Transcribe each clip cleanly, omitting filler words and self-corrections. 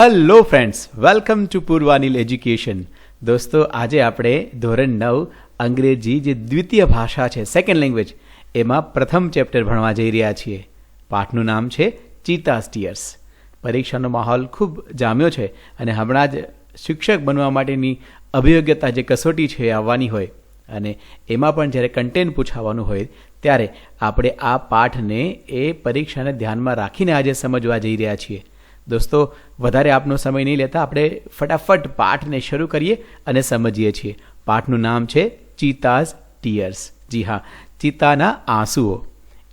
Hello friends, welcome to Purvanil education. દોસ્તો, આજે આપણે ધોરણ 9 અંગ્રેજી જે દ્વિતીય ભાષા છે, સેકન્ડ લેંગ્વેજ, એમાં પ્રથમ ચેપ્ટર ભણવા જઈ રહ્યા છીએ. પાઠનું નામ છે ચીતાઝ ટીયર્સ. પરીક્ષાનો માહોલ ખૂબ જામ્યો છે અને હમણાં જ શિક્ષક બનવા માટેની અભિયોગ્યતા જે કસોટી છે એ આવવાની હોય અને એમાં પણ જ્યારે કન્ટેન્ટ પૂછાવાનું હોય ત્યારે આપણે આ પાઠને એ પરીક્ષાને ધ્યાનમાં રાખીને આજે સમજવા જઈ રહ્યા છીએ. દોસ્તો, વધારે આપનો સમય નહીં લેતા આપણે ફટાફટ પાઠને શરૂ કરીએ અને સમજીએ છીએ. પાઠનું નામ છે ચીતાઝ ટીયર્સ. જી હા, ચિત્તાના આંસુઓ.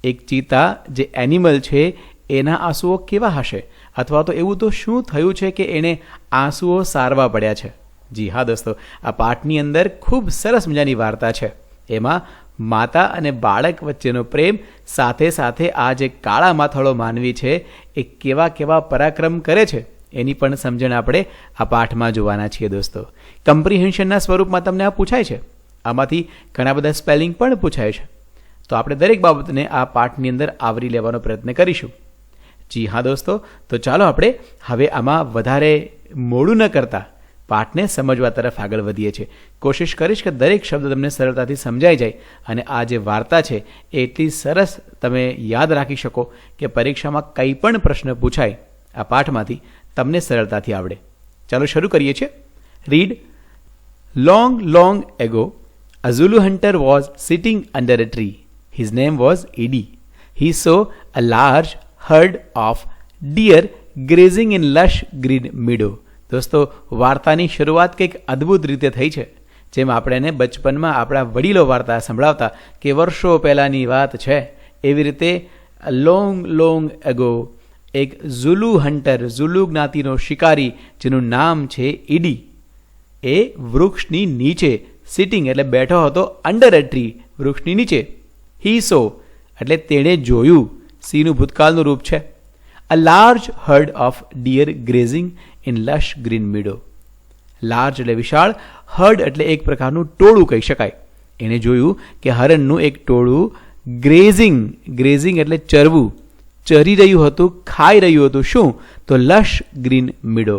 એક ચિત્તા જે એનિમલ છે એના આંસુઓ કેવા હશે, અથવા તો એવું તો શું થયું છે કે એને આંસુઓ સારવા પડ્યા છે. જી હા દોસ્તો, આ પાઠની અંદર ખૂબ સરસ મજાની વાર્તા છે. એમાં માતા અને બાળક વચ્ચેનો પ્રેમ, સાથે સાથે આ જે કાળા માથાળો માનવી છે એ કેવા કેવા પરાક્રમ કરે છે એની પણ સમજણ આપણે આ પાઠમાં જોવાના છીએ. દોસ્તો, કમ્પ્રિહેન્શનના સ્વરૂપમાં તમને આ પૂછાય છે. આમાંથી ઘણા બધા સ્પેલિંગ પણ પૂછાય છે. તો આપણે દરેક બાબતને આ પાઠની અંદર આવરી લેવાનો પ્રયત્ન કરીશું. જી હા દોસ્તો, તો ચાલો આપણે હવે આમાં વધારે મોડું ન કરતા પાઠને સમજવા તરફ આગળ વધીએ છીએ. કોશિશ કરીશ કે દરેક શબ્દ તમને સરળતાથી સમજાઈ જાય અને આ જે વાર્તા છે એ એટલી સરસ તમે યાદ રાખી શકો કે પરીક્ષામાં કંઈ પણ પ્રશ્ન પૂછાય આ પાઠમાંથી તમને સરળતાથી આવડે. ચાલો શરૂ કરીએ છીએ. Read. Long long ago a Zulu hunter was sitting under a tree. His name was Edie. He saw a large herd of deer grazing in lush green meadow. દોસ્તો, વાર્તાની શરૂઆત કંઈક અદ્ભુત રીતે થઈ છે. જેમ આપણે બચપનમાં આપણા વડીલો વાર્તા સંભળાવતા કે વર્ષો પહેલાંની વાત છે, એવી રીતે લોંગ લોંગ એગો એક ઝુલુ હન્ટર, ઝુલુ જ્ઞાતિનો શિકારી જેનું નામ છે ઈડી, એ વૃક્ષની નીચે સિટિંગ એટલે બેઠો હતો અંડર અ ટ્રી, વૃક્ષની નીચે. હી સો એટલે તેણે જોયું, સીનું ભૂતકાળનું રૂપ છે. A large herd of deer grazing in lush green meadow. Large એટલે વિશાળ, હર્ડ એટલે એક પ્રકારનું ટોળું કહી શકાય. એણે જોયું કે હરણનું એક ટોળું ગ્રેઝિંગ, ગ્રેઝિંગ એટલે ચરવું, ચરી રહ્યું હતું, ખાઈ રહ્યું હતું. શું? તો લશ ગ્રીન મીડો,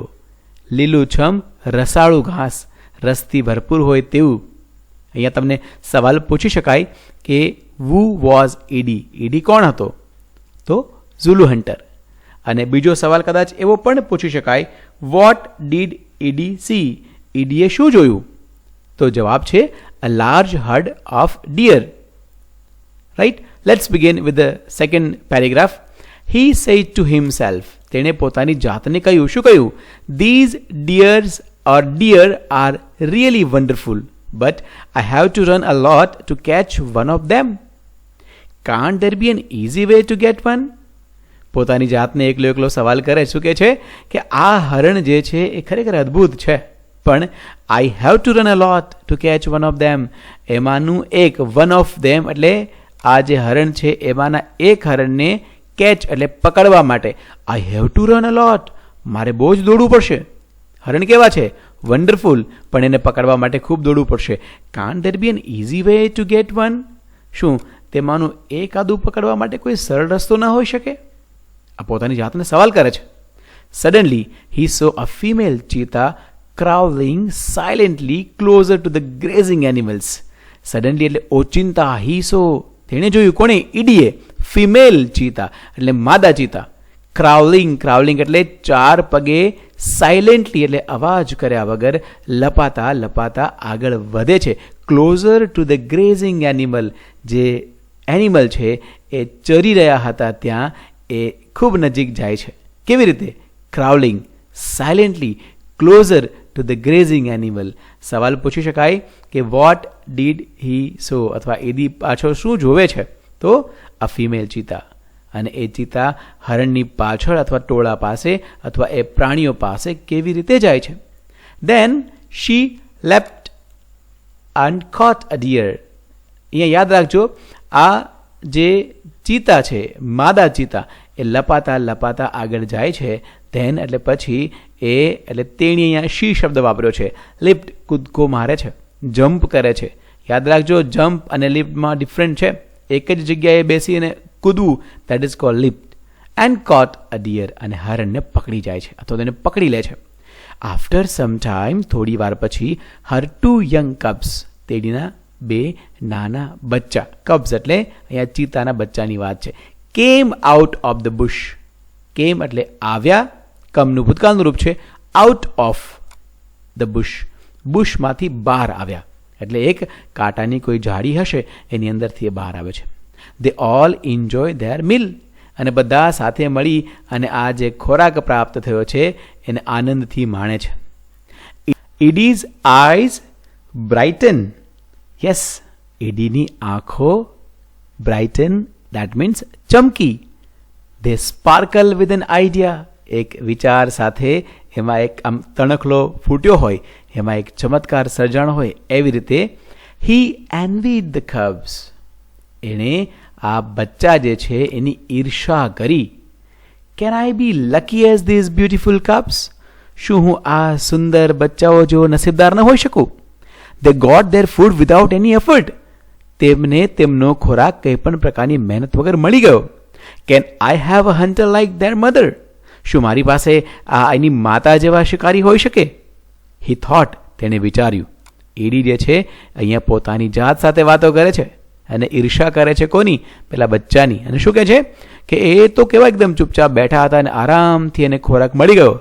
લીલુંછમ રસાળું ઘાસ, રસથી ભરપૂર હોય તેવું. અહીંયા તમને સવાલ પૂછી શકાય કે વુ વોઝ ઈડી, ઈડી કોણ હતો? તો ઝુલુ હન્ટર. અને બીજો સવાલ કદાચ એવો પણ પૂછી શકાય, વોટ ડીડ ઈડી સી, ઈડીએ શું જોયું? તો જવાબ છે a large herd of deer. Right. Let's begin with the second paragraph. He said to himself, તેણે પોતાની જાતને કહ્યું. શું કહ્યું? These deers or deer are really wonderful, but I have to run a lot to catch one of them. Can't there be an easy way to get one? પોતાની જાતને એકલો સવાલ કરે. શું કહે છે કે આ હરણ જે છે એ ખરેખર અદ્ભુત છે, પણ I have to run a lot to catch one of them, એમાંનું એક, વન ઓફ ધેમ એટલે આ જે હરણ છે એમાંના એક હરણને કેચ એટલે પકડવા માટે I have to run a lot, મારે બહુ જ દોડવું પડશે. હરણ કેવા છે? વન્ડરફુલ, પણ એને પકડવા માટે ખૂબ દોડવું પડશે. Can't there be an easy way to get one? શું તેમાંનું એક આદુ પકડવા માટે કોઈ સરળ રસ્તો ના હોઈ શકે? આ પોતાની જાતને સવાલ કરે છે. Suddenly he saw a female cheetah crawling silently closer to the grazing animals. Suddenly એટલે ઓચિંતા, હી સો તેણે જોયું. કોણે? ઈડીએ. ફિમેલ ચીતા એટલે માદા ચીતા. ક્રાઉલિંગ, ક્રાઉલિંગ એટલે ચાર પગે, સાયલેન્ટલી એટલે અવાજ કર્યા વગર, લપાતા લપાતા આગળ વધે છે. Closure to the grazing animal, જે એનિમલ છે એ ચરી રહ્યા હતા ત્યાં એ ખૂબ નજીક જાય છે. કેવી રીતે? Crawling, silently, closer to the grazing animal. સવાલ પૂછી શકાય કે વોટ ડીડ હી સો, અથવા એદી પાછળ શું જોવે છે? તો અ ફિમેલ ચીતા. અને એ ચિત્તા હરણની પાછળ અથવા ટોળા પાસે અથવા એ પ્રાણીઓ પાસે કેવી રીતે જાય છે? Then she leapt and caught a deer. અહીંયા યાદ રાખજો, આ જે ચિત્તા છે, માદા ચિત્તા, એ લપાતા લપાતા આગળ જાય છે. ધેન એટલે પછી, એ એટલે તેણી અહીંયા શી શબ્દ વાપર્યો છે. લિફ્ટ કૂદકો મારે છે, જમ્પ કરે છે. યાદ રાખજો, જમ્પ અને લિફ્ટમાં ડિફરન્ટ છે. એક જ જગ્યાએ બેસીને કૂદવું, that is called lift. And caught a deer, અને હરણને પકડી જાય છે અથવા તેને પકડી લે છે. આફ્ટર સમ ટાઈમ, થોડી વાર પછી, હર 2 યંગ કબ્સ, તેડીના 2 નાના બચ્ચા, કબ્સ એટલે અહીંયા ચીતાના બચ્ચાની વાત છે, came out of the bush. કેમ એટલે આવ્યા, કમનું ભૂતકાળનું રૂપ છે, આઉટ ઓફ ધ બુશ, બુશમાંથી બહાર આવ્યા, એટલે એક કાંટાની કોઈ ઝાડી હશે એની અંદરથી એ બહાર આવે છે. દે ઓલ એન્જોય ધેર મિલ, અને બધા સાથે મળી અને આ જે ખોરાક પ્રાપ્ત થયો છે એને આનંદથી માણે છે. ઇડીઝ આઈઝ બ્રાઇટન, યસ, ઇડીની આંખો બ્રાઇટન, દેટ મીન્સ ચમકી. દે સ્પાર્કલ વિથ એન આઈડિયા, એક વિચાર સાથે, એમાં એક આમ તણખલો ફૂટ્યો હોય, એમાં એક ચમત્કાર સર્જાણ હોય, એવી રીતે હી એનવીડ ધ કબ્સ, એણે આ બચ્ચા જે છે એની ઈર્ષા કરી. Can I be lucky as these beautiful cubs, શું હું આ સુંદર બચ્ચાઓ જેવો નસીબદાર ન હોઈ શકું. They got their food without any effort, તેમને તેમનો ખોરાક કંઈ પણ પ્રકારની મહેનત વગર મળી ગયો. Can I have a hunter like their mother, શું મારી પાસે આ એની માતા જેવા શિકારી હોઈ શકે. હી થોટ, તેણે વિચાર્યું. ઈડી જે છે અહીંયા પોતાની જાત સાથે વાતો કરે છે અને ઈર્ષા કરે છે કોની, પેલા બચ્ચાની, અને શું કહે છે કે એ તો કેવા એકદમ ચૂપચાપ બેઠા હતા અને આરામથી એને ખોરાક મળી ગયો,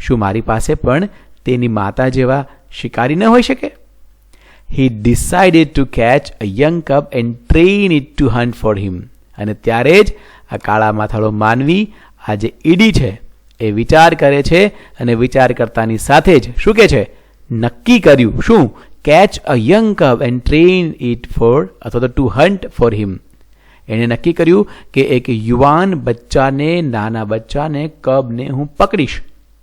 શું મારી પાસે પણ તેની માતા જેવા શિકારી ન હોઈ શકે. He decided to catch a young cub and train it to hunt for him, અને ત્યારે જ આ કાળા માથાળો માનવી, આ જે ઈડી છે એ વિચાર કરે છે, અને વિચાર કરતાની સાથે જ શું કહે છે, નક્કી કર્યું, શું, catch a young cub and train it for, અથવા તો ટુ હન્ટ ફોર હિમ. એણે નક્કી કર્યું કે એક યુવાન બચ્ચાને, નાના બચ્ચાને, કબને હું પકડીશ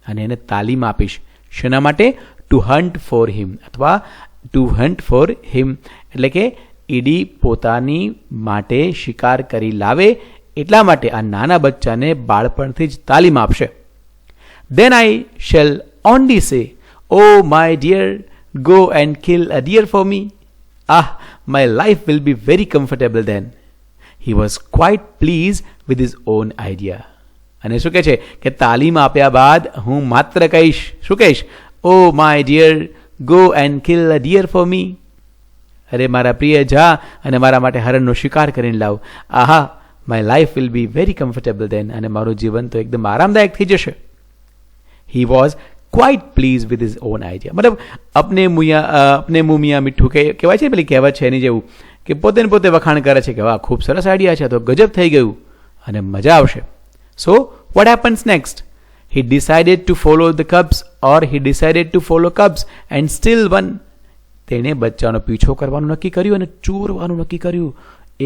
અને એને તાલીમ આપીશ. શેના માટે, ટુ હન્ટ ફોર હિમ, અથવા ટુ હન્ટ ફોર હિમ એટલે કે ઈડી પોતાની માટે શિકાર કરી લાવે એટલા માટે આ નાના બચ્ચાને બાળપણથી જ તાલીમ આપશે. Then I shall only say, oh my dear, go and kill a deer for me. Ah, my life will be very comfortable then. He was quite pleased with his own idea. અને શું કહે છે કે તાલીમ આપ્યા બાદ હું માત્ર કહીશ, શું કહીશ, oh my dear, go and kill a deer for me. અરે મારા પ્રિય, જા અને મારા માટે હરણનો શિકાર કરીને લાવ. આહા, my life will be very comfortable then. અને મારું જીવન તો એકદમ આરામદાયક થઈ જશે. He was quite pleased with his own idea. મતલબ અપને મું મિયા મીઠું કહેવાય છે, પેલી કહેવત છે એની જેવું, કે પોતે ને પોતે વખાણ કરે છે કે વાહ, ખૂબ સરસ આઈડિયા છે, તો ગજબ થઈ ગયું અને મજા આવશે. So what happens next? He decided to follow the cubs, or he decided to follow cubs and still won. તેણે બચ્ચાનો પીછો કરવાનું નક્કી કર્યું અને ચોરવાનું નક્કી કર્યું.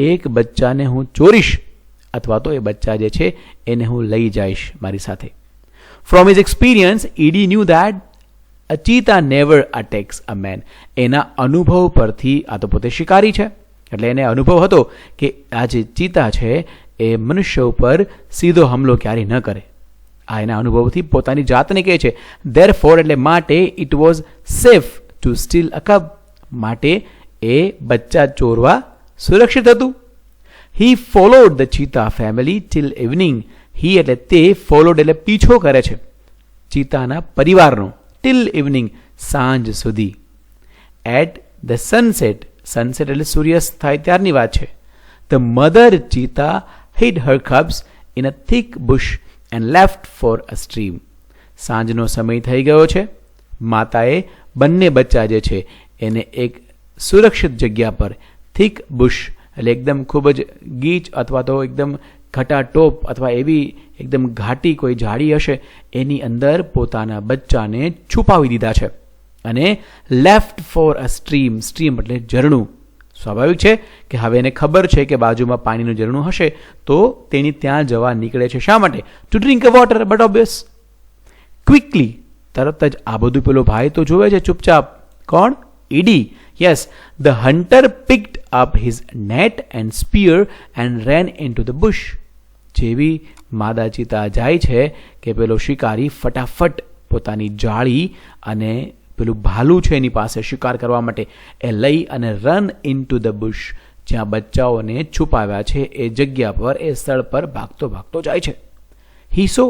એક બચ્ચાને હું ચોરીશ, અથવા તો એ બચ્ચા જે છે એને હું લઈ જઈશ મારી સાથે. From his experience, E.D. knew that a cheetah never attacks a man. એના અનુભવ પરથી, આ તો પોતે શિકારી છે એટલે એને અનુભવ હતો કે આ જે ચીતા છે એ મનુષ્ય ઉપર સીધો હુમલો ક્યારેય ન કરે. આ એના અનુભવથી પોતાની જાતને કહે છે. Therefore, એટલે માટે, it was safe to steal a cub. માટે એ બચ્ચા ચોરવા સુરક્ષિત હતું. He followed the cheetah family till evening. He એટલે તે, followed એટલે પીછો કરે છે ચીતાના પરિવારનો, till evening સાંજ સુધી. At the sunset, sunset એટલે સૂર્યાસ્ત થાય ત્યારની વાત છે. The mother cheetah hid her cubs in a thick bush and left for a stream. સાંજનો સમય થઈ ગયો છે. માતાએ બંને બચ્ચા જે છે એને એક સુરક્ષિત જગ્યા પર, thick bush એટલે એકદમ ખૂબ જ ગીચ અથવા તો એકદમ ઘટાટોપ અથવા એવી એકદમ ઘાટી કોઈ ઝાડી હશે એની અંદર પોતાના બચ્ચાને છુપાવી દીધા છે. અને left for a stream, stream એટલે ઝરણું. સ્વાભાવિક છે કે હવે એને ખબર છે કે બાજુમાં પાણીનું ઝરણું હશે તો તેની ત્યાં જવા નીકળે છે. શા માટે? Two drink a water, but obvious. Quickly, તરત જ આ બધું પેલો ભાઈ તો જોવે છે ચૂપચાપ. કોણ? ED. Yes, the hunter picked up his net and spear and ran into the bush. જેવી માદા ચીતા જાય છે કે પેલો શિકારી ફટાફટ પોતાની જાળી અને પેલું ભાલું છે એની પાસે શિકાર કરવા માટે એ લઈ અને રન ઇનટુ ધ બુશ, જ્યાં બચ્ચાઓને છુપાવ્યા છે એ જગ્યા પર, એ સ્થળ પર ભાગતો ભાગતો જાય છે. હી સો,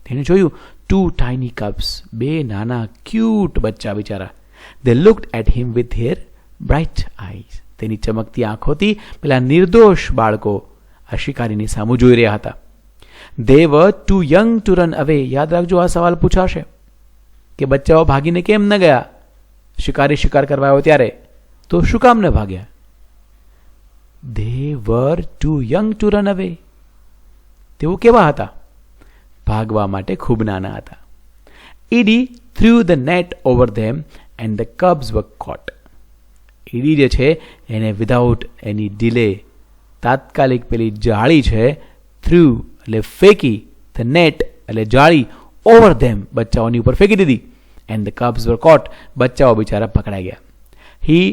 તેણે જોયું 2 tiny cubs, 2 નાના ક્યુટ બચ્ચા બિચારા. They looked at him with their bright eyes. તેની ચમકતી આંખોથી પેલા નિર્દોષ બાળકો આ શિકારીની સામું જોઈ રહ્યા હતા. They were too young to run away. યાદ રાખજો, આ સવાલ પૂછાશે કે બચ્ચાઓ ભાગીને કેમ ન ગયા? શિકારી શિકાર કરવા આવ્યો ત્યારે તો શું કામ ન ભાગ્યા? They were too young to run away. તેઓ કેવા હતા? ભાગવા માટે ખૂબ નાના હતા. Edie threw the net over them and the cubs were caught. Eddie જે છે એને વિધાઉટ એની ડિલે તાત્કાલિક પેલી જાળી છે થ્રુ એટલે ફેંકી, ધ નેટ એટલે જાળી, ઓવર ધેમ બચ્ચાઓની ઉપર ફેંકી દીધી, and the cubs were caught બચ્ચાઓ બિચારા પકડાઈ ગયા. He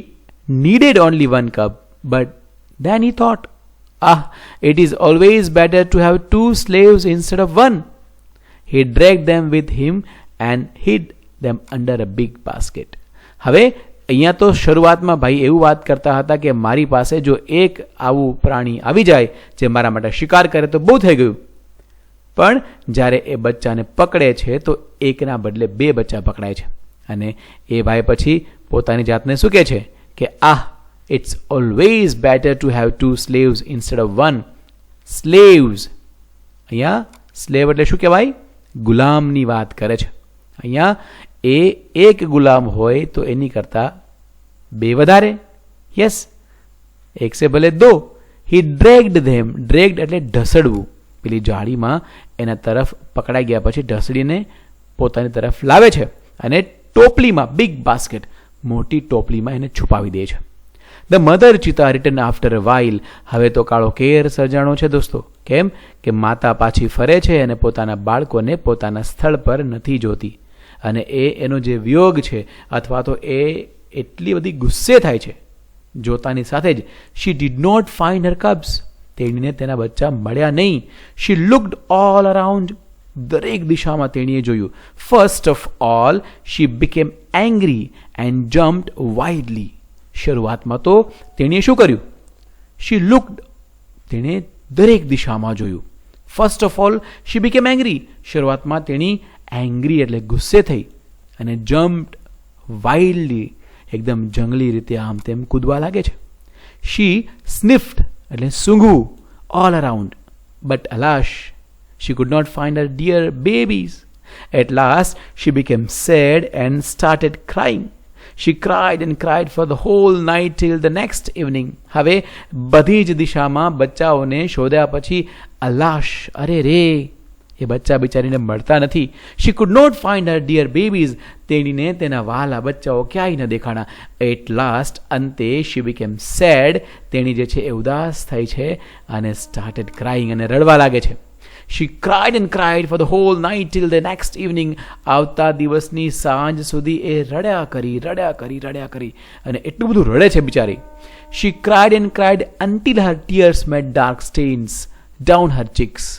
needed only 1 cub, but then he thought, it is always better to have 2 slaves instead of 1. He dragged them with him and hid them under a big basket. હવે અહીંયા તો શરૂઆતમાં ભાઈ એવું વાત કરતા હતા કે મારી પાસે જો એક આવું પ્રાણી આવી જાય જે મારા માટે શિકાર કરે તો બહુ થઈ ગયું. પણ જ્યારે એ બચ્ચાને પકડે છે તો એકના બદલે 2 બચ્ચા પકડાય છે. અને એ ભાઈ પછી પોતાની જાતને શું કહે છે કે it's always better to have 2 slaves instead of 1. Slaves, અહીંયા slave એટલે શું કહેવાય? ગુલામની વાત કરે છે. અહીંયા એ એક ગુલામ હોય તો એની કરતા 2 વધારે. યસ, એક સે ભલે 2. હી ડ્રેગ્ડ ધેમ, ડ્રેગ્ડ એટલે ઢસડવું, પેલી જાળીમાં એના તરફ પકડાઈ ગયા પછી ઢસડીને પોતાની તરફ લાવે છે અને ટોપલીમાં, બિગ બાસ્કેટ, મોટી ટોપલીમાં એને છુપાવી દે છે. The mother cheetah return after a while. હવે તો કાળો કેર સર્જાણો છે દોસ્તો. કેમ કે માતા પાછી ફરે છે અને પોતાના બાળકોને પોતાના સ્થળ પર નથી જોતી. અને એનો જે વિયોગ છે અથવા તો એ એટલી બધી ગુસ્સે થાય છે જોતાની સાથે જ. She did not find her cubs. તેણીને તેના બચ્ચા મળ્યા નહીં. She looked all around. દરેક દિશામાં તેણીએ જોયું. First of all she became angry and jumped wildly. શરૂઆતમાં તો તેણીએ શું કર્યું? શી લુક્ડ, તેણે દરેક દિશામાં જોયું. First of all she became angry. શરૂઆતમાં તેણી એંગ્રી એટલે ગુસ્સે થઈ અને જમ્પ્ડ વાઇલ્ડલી, એકદમ જંગલી રીતે આમ તેમ કૂદવા લાગે છે. શી સ્નિફ્ડ એટલે સૂંઘવું, all around, but alas she could not find her dear babies. At last she became sad and started crying. She cried and cried for the whole night till the next evening. હવે બધી જ દિશામાં બચ્ચાઓને શોધ્યા પછી અલાશ, અરે રે, એ બચ્ચા બિચારીને મળતા નથી. She could not find her dear babies. તેણીને તેના વાલા બચ્ચાઓ ક્યાંય ન દેખાણા. At last, અંતે she became sad. તેણી જે છે એ ઉદાસ થઈ છે અને started crying અને રડવા લાગે છે. She cried and cried for the whole night till the next evening. આવતા દિવસની સાંજ સુધી એ રડ્યા કરી અને એટલું બધું રડે છે બિચારી. She cried and cried until her tears made dark stains down her cheeks.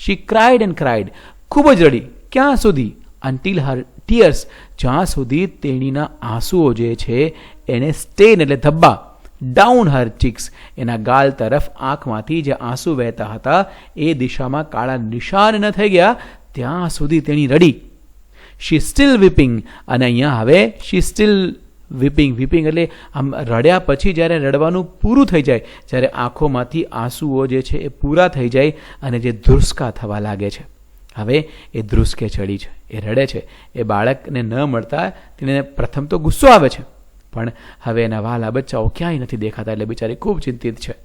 She cried and cried. ખૂબ જ રડી. ક્યાં સુધી? Until her tears, જ્યાં સુધી તેણીના આંસુઓ જે છે એને સ્ટેન એટલે ધબ્બા, ડાઉન હર ચીક્સ, એના ગાલ તરફ આંખમાંથી જે આંસુ વહેતા હતા એ દિશામાં કાળા નિશાન ન થઈ ગયા ત્યાં સુધી તેણી રડી. શી સ્ટીલ વીપિંગ. અને અહીંયા હવે શી સ્ટીલ વીપિંગ. વીપિંગ એટલે આમ રડ્યા પછી જ્યારે રડવાનું પૂરું થઈ જાય, જ્યારે આંખોમાંથી આંસુઓ જે છે એ પૂરા થઈ જાય અને જે ધ્રુસકા થવા લાગે છે, હવે એ ધ્રુસકે ચડી છે, એ રડે છે. એ બાળકને ન મળતા તેને પ્રથમ તો ગુસ્સો આવે છે, પણ હવે એના વાલા બચ્ચાઓ ક્યાંય નથી દેખાતા એટલે બિચારી ખૂબ ચિંતિત છે.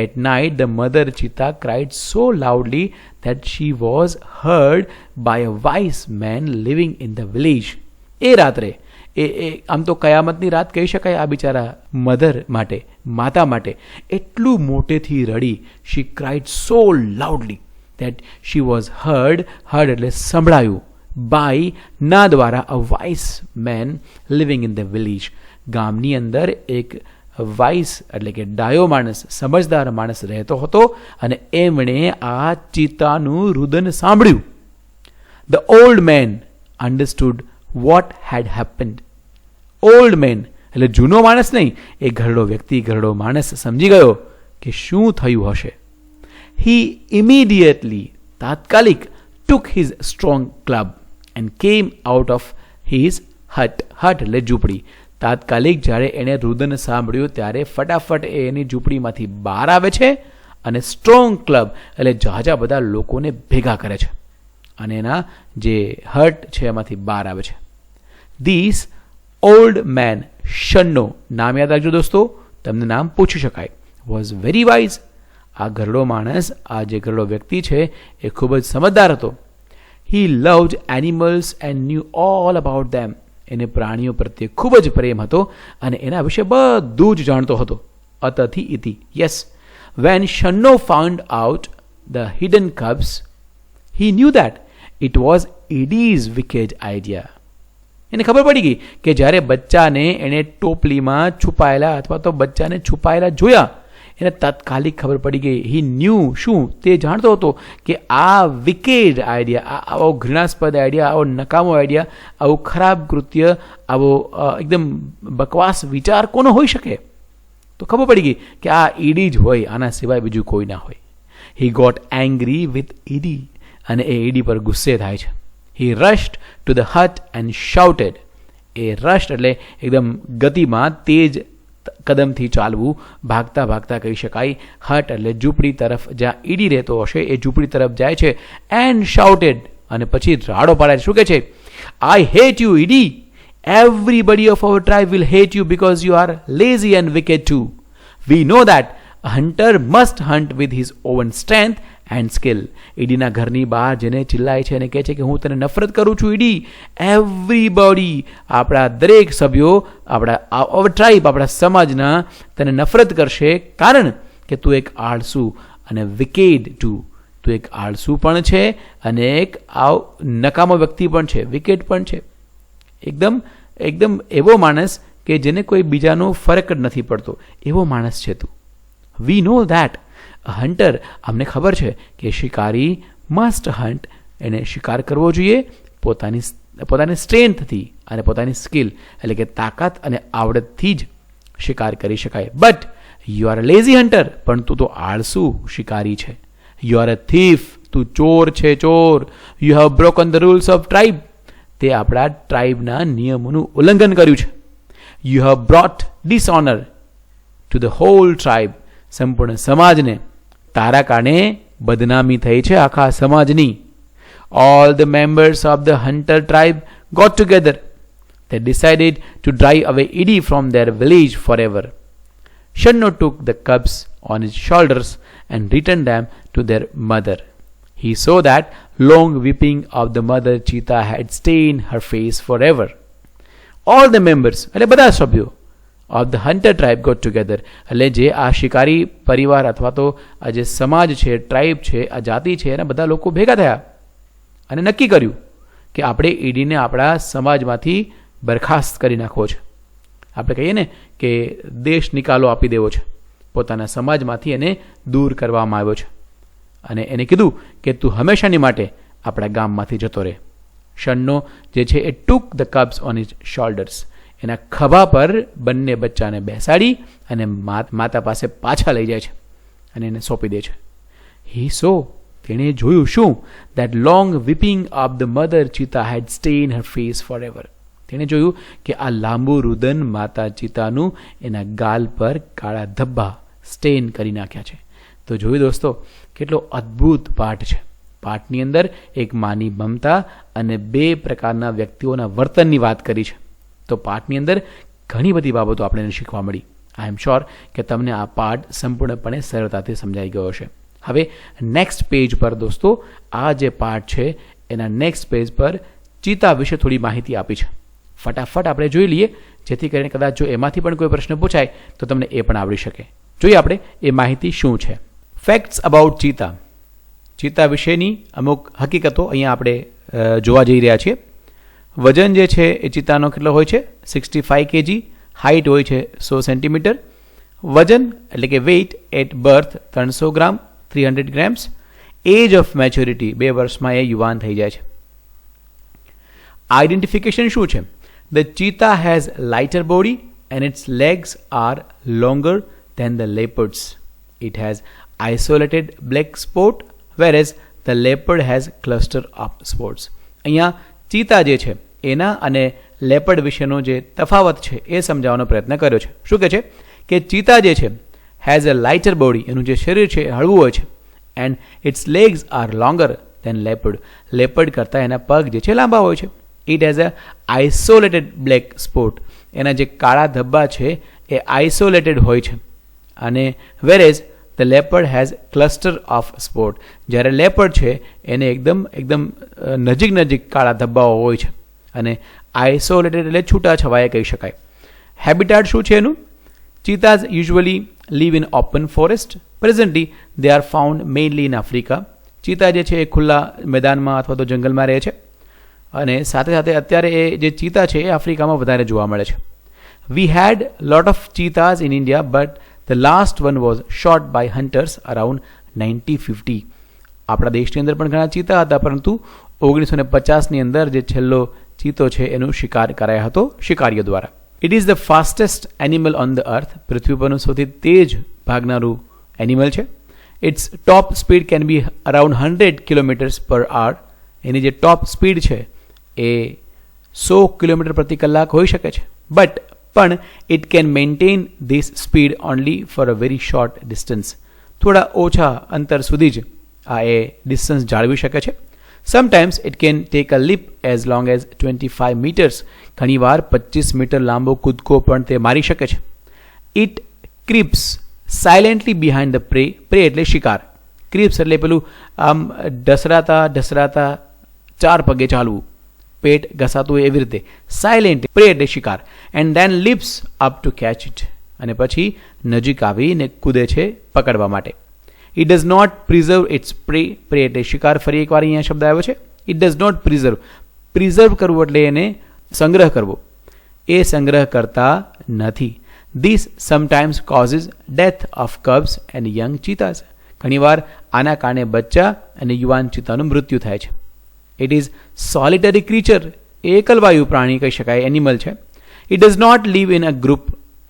At night the mother cheetah cried so loudly that she was heard by a wise man living in the village. એ રાત્રે આમ તો કયામતની રાત કહી શકાય આ બિચારા મધર માટે, માતા માટે. એટલું મોટેથી રડી. She cried so loudly that she was heard એટલે સંભળાયું, by ના દ્વારા a wise man living in the village. ગામની અંદર એક વાઇસ એટલે કે ડાયો માણસ, સમજદાર માણસ રહેતો હતો અને એમણે આ ચિતાનું રુદન સાંભળ્યું. The old man understood what had happened. Old man એટલે જૂનો માણસ નહીં, એ ઘરડો વ્યક્તિ, ઘરડો માણસ સમજી ગયો કે શું થયું હશે. He immediately, તાત્કાલિક, took his strong club and came out of his hut. hut એટલે ઝૂંપડી. તાત્કાલિક જ્યારે એણે રુદન સાંભળ્યું ત્યારે ફટાફટ એ એની ઝૂંપડીમાંથી બહાર આવે છે અને સ્ટ્રોંગ ક્લબ એટલે ઝાઝા બધા લોકોને ભેગા કરે છે અને એના જે હટ છે એમાંથી બહાર આવે છે. ધીસ ઓલ્ડ મેન, શન્નો, નામ યાદ રાખજો દોસ્તો, તમને નામ પૂછી શકાય, વોઝ વેરી વાઇઝ. આ ઘરડો માણસ, આ જે ઘરડો વ્યક્તિ છે એ ખૂબ જ સમજદાર હતો. He loved animals and knew all about them. એને પ્રાણીઓ પ્રત્યે ખૂબ જ પ્રેમ હતો અને એના વિશે બધું જ જાણતો હતો. અતથી ઇતિ. Yes, when Shanno found out the hidden cubs, he knew that it was Eddie's wicked idea. એને ખબર પડી ગઈ કે જ્યારે બચ્ચાને એણે ટોપલીમાં છુપાયેલા અથવા તો બચ્ચાને છુપાયેલા જોયા, એને તાત્કાલિક ખબર પડી ગઈ. હી ન્યૂ, શું? તે જાણતો હતો કે આ વિકેડ આઈડિયા, આવો ઘૃણાસ્પદ આઈડિયા, આવો નકામો આઈડિયા, આવું ખરાબ કૃત્ય, આવો એકદમ બકવાસ વિચાર કોનો હોઈ શકે? તો ખબર પડી ગઈ કે આ ઈડી જ હોય, આના સિવાય બીજું કોઈ ના હોય. He got angry with Eddie, અને એ ઈડી પર ગુસ્સે થાય છે. He rushed to the hut and shouted. એ રશ્ડ એટલે એકદમ ગતિમાં તેજ કદમથી ચાલવું, ભાગતા ભાગતા કહી શકાય. હટ એટલે ઝૂંપડી તરફ જ્યાં ઈડી રહેતો હશે એ ઝૂંપડી તરફ જાય છે. એન્ડ શાઉટેડ, અને પછી રાડો પાડે છે. શું કહે છે? I hate you Eddie. Everybody of our tribe will hate you because you are lazy and wicked too. We know that a hunter must hunt with his own strength and skill. ઈડીના ઘરની બહાર જેને ચિલ્લાય છે અને કહે છે કે હું તને નફરત કરું છું ઈડી. એવરીબોડી, આપણા દરેક સભ્યો, આપણા અવર ટ્રાઇબ, આપણા સમાજના તને નફરત કરશે કારણ કે તું એક આળસુ અને વિકેડ ટુ, તું એક આળસુ પણ છે અને એક નકામો વ્યક્તિ પણ છે, વિકેડ પણ છે. એકદમ એકદમ એવો માણસ કે જેને કોઈ બીજાનો ફરક જ નથી પડતો, એવો માણસ છે તું. વી નો ધેટ અ હન્ટર, અમને ખબર છે કે શિકારી મસ્ટ હન્ટ, એને શિકાર કરવો જોઈએ પોતાની સ્ટ્રેન્થથી અને પોતાની સ્કિલ એટલે કે તાકાત અને આવડતથી જ શિકાર કરી શકાય. But you are a lazy hunter, પણ તું તો આળસુ શિકારી છે. યુ આર અ થીફ, તું ચોર છે, ચોર. You have broken the rules of tribe, તે આપણા ટ્રાઇબના નિયમોનું ઉલ્લંઘન કર્યું છે. You have brought dishonour to the whole tribe, સંપૂર્ણ સમાજને તારા કારણે બદનામી થઈ છે, આખા સમાજની. All the members of the hunter tribe got together. They decided to drive away Idi from their village forever. Shanno took the cubs on his shoulders and returned them to their mother. He saw that long weeping of the mother cheetah had stained her face forever. All the members, એટલે બધા સભ્યો of the hunter tribe got together, એટલે જે આ શિકારી પરિવાર અથવા તો આ જે સમાજ છે, ટ્રાઇબ છે, આ જાતિ છે, એના બધા લોકો ભેગા થયા અને નક્કી કર્યું કે આપણે ઈડીને આપણા સમાજમાંથી બરખાસ્ત કરી નાખવો છે. આપણે કહીએ ને કે દેશ નિકાલો આપી દેવો છે, પોતાના સમાજમાંથી એને દૂર કરવામાં આવ્યો છે અને એને કીધું કે તું હંમેશાની માટે આપણા ગામમાંથી જતો રહે. શન્નો જે છે એ took the cubs on his shoulders, એના ખભા પર બંને બચ્ચાને બેસાડી અને માતા પાસે પાછા લઈ જાય છે અને એને સોંપી દે છે. હી સો, તેણે જોયું શું? That long weeping of the mother cheetah had stained her face for ever. તેણે જોયું કે આ લાંબુ રુદન માતા ચિતાનું એના ગાલ પર કાળા ધબ્બા સ્ટેન કરી નાખ્યા છે. તો જોયું દોસ્તો, કેટલો અદ્ભુત પાઠ છે. પાઠની અંદર એક માની મમતા અને બે પ્રકારના વ્યક્તિઓના વર્તનની વાત કરી છે. તો પાઠની અંદર ઘણી બધી બાબતો આપણે શીખવા મળી. આઈ એમ શ્યોર કે તમને આ પાઠ સંપૂર્ણપણે સરળતાથી સમજાઈ ગયો હશે. હવે નેક્સ્ટ પેજ પર દોસ્તો, આ જે પાઠ છે એના નેક્સ્ટ પેજ પર ચિતા વિશે થોડી માહિતી આપી છે. ફટાફટ આપણે જોઈ લઈએ, જેથી કરીને કદાચ જો એમાંથી પણ કોઈ પ્રશ્ન પૂછાય તો તમને એ પણ આવડી શકે. જોઈએ આપણે એ માહિતી શું છે. Facts about ચીતા. ચીતા વિશેની અમુક હકીકતો અહીંયા આપણે જોવા જઈ રહ્યા છીએ. વજન જે છે એ ચિતાનો કેટલો હોય છે? 65 kg. હાઇટ હોય છે 100 સેન્ટીમીટર. વજન એટલે કે weight at birth 300 gram, 300 grams. Age of maturity, 2 વર્ષમાં એ યુવાન થઈ જાય છે. આઇડેન્ટિફિકેશન શું છે? The cheetah has lighter body and its legs are longer than the leopard's. It has isolated black spot, whereas the leopard has cluster of spots. અહીંયા ચીતા જે છે એના અને લેપર્ડ વિશેનો જે તફાવત છે એ સમજાવવાનો પ્રયત્ન કર્યો છે. શું કહે છે કે ચીતા જે છે હેઝ અ લાઇટર બોડી, એનું જે શરીર છે એ હળવું હોય છે, and its legs are longer than leopard, leopard કરતાં એના પગ જે છે લાંબા હોય છે. It has a isolated black spot, એના જે કાળા ધબ્બા છે એ આઇસોલેટેડ હોય છે. અને whereas the leopard has cluster of spot, જ્યારે લેપર્ડ છે એને એકદમ નજીક કાળા ધબ્બાઓ હોય છે અને આઇસોલેટેડ એટલે છૂટાછવાયા કહી શકાય. હેબિટાટ શું છે એનું? ચીતાઝ usually live in open forest. Presently, they are found mainly in Africa. ચીતા જે છે એ ખુલ્લા મેદાનમાં અથવા તો જંગલમાં રહે છે અને સાથે અત્યારે એ જે ચીતા છે એ આફ્રિકામાં વધારે જોવા મળે છે. We had lot of cheetahs in India, but the last one was shot by hunters around 1950. આપણા દેશની અંદર પણ ઘણા ચીતા હતા, પરંતુ 1950ની અંદર જે છેલ્લો ચીતો છે એનું શિકાર કરાયો હતો શિકારીઓ દ્વારા. It is the fastest animal on the earth. પૃથ્વી પરનું સૌથી તેજ ભાગનારું એનિમલ છે. Its top speed can be around 100 kilometres per hour. એની જે ટોપ સ્પીડ છે એ 100 કિલોમીટર પ્રતિ કલાક હોઈ શકે છે. પણ it can maintain this speed only for a very short distance. થોડા ઓછા અંતર સુધી જ આ એ ડિસ્ટન્સ જાળવી શકે છે. Sometimes it can take a leap as long as 25 metres. ઘણીવાર 25 મીટર લાંબો કૂદકો પણ તે મારી શકે છે. It ક્રીપ્સ silently behind the pre. Prey એટલે શિકાર. ક્રીપ્સ એટલે પેલું આમ ઢસરાતા ચાર પગે ચાલવું, પેટ ઘસાતું એવી રીતે. સાયલેન્ટ પ્રે એટલે શિકાર. And then leaps up to catch it. અને પછી નજીક આવીને કૂદે છે પકડવા માટે. It does not preserve its prey. Prey એટલે શિકાર. ફરી એકવાર અહીંયા શબ્દ આવ્યો છે. It does not preserve. Preserve કરવું એટલે એને સંગ્રહ કરવો. એ સંગ્રહ કરતા નથી. This sometimes causes death of cubs and young cheetahs. ઘણીવાર આના કારણે બચ્ચા અને યુવાન ચિત્તાનું મૃત્યુ થાય છે. It is solitary creature. એકલવાયુ પ્રાણી કહી શકાય, એનિમલ છે. It does not live in a group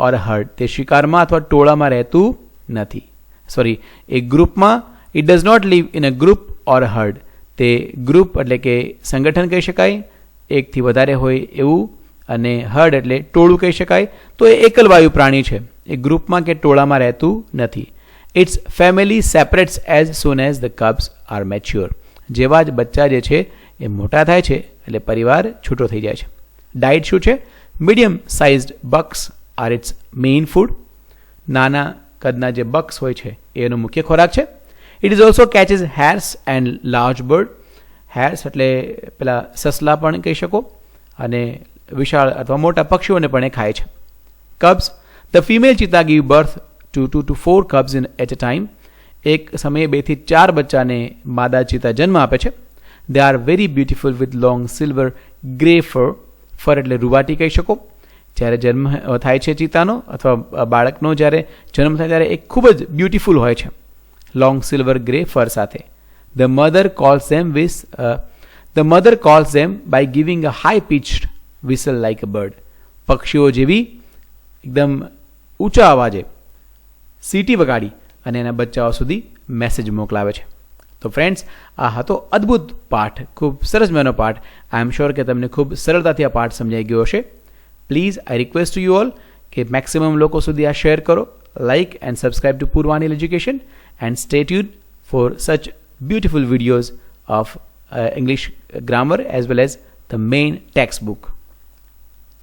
or herd. તે શિકારમાં અથવા ટોળામાં રહેતું નથી. એ ગ્રુપમાં. It does not live in a group or herd. તે ગ્રુપ એટલે કે સંગઠન કહી શકાય, એકથી વધારે હોય એવું, અને હર્ડ એટલે ટોળું કહી શકાય. તો એ એકલવાયુ પ્રાણી છે, એ ગ્રુપમાં કે ટોળામાં રહેતું નથી. Its family separates as soon as the cubs are mature. જેવા જ બચ્ચા જે છે એ મોટા થાય છે એટલે પરિવાર છૂટો થઈ જાય છે. ડાયટ શું છે? Medium sized bucks are its main food. નાના કદના જે બક્સ હોય છે એનો મુખ્ય ખોરાક છે. It is also catches hares and large bird. Hares એટલે પેલા સસલા પણ કહી શકો, અને વિશાળ અથવા મોટા પક્ષીઓને પણ એ ખાય છે. Cubs. The female cheetah give birth to 2 to 4 cubs in at a time. એક સમયે 2 થી 4 બચ્ચાને માદા ચીતા જન્મ આપે છે. They are very beautiful with long silver grey fur. Fur એટલે રૂવાટી કહી શકો. જ્યારે જન્મ થાય છે ચીતાનો અથવા બાળકનો જ્યારે જન્મ થાય ત્યારે એ ખૂબ જ બ્યુટિફુલ હોય છે, લોંગ સિલ્વર ગ્રે ફર સાથે. The mother calls them by giving a high pitched whistle like a bird. પક્ષીઓ જેવી એકદમ ઊંચા અવાજે સીટી વગાડી અને એના બચ્ચાઓ સુધી મેસેજ મોકલાવે છે. તો ફ્રેન્ડ્સ, આ હતો અદ્ભુત પાઠ, ખૂબ સરસ મજાનો પાઠ. આઈ એમ શ્યોર કે તમને ખૂબ સરળતાથી આ પાઠ સમજાઈ ગયો હશે. Please I request you all કે મેક્સિમમ લોકો સુધી આ શેર કરો. Like and subscribe to Purvanil education and stay tuned for such beautiful videos of English grammar as well as the main textbook.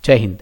Jai Hind.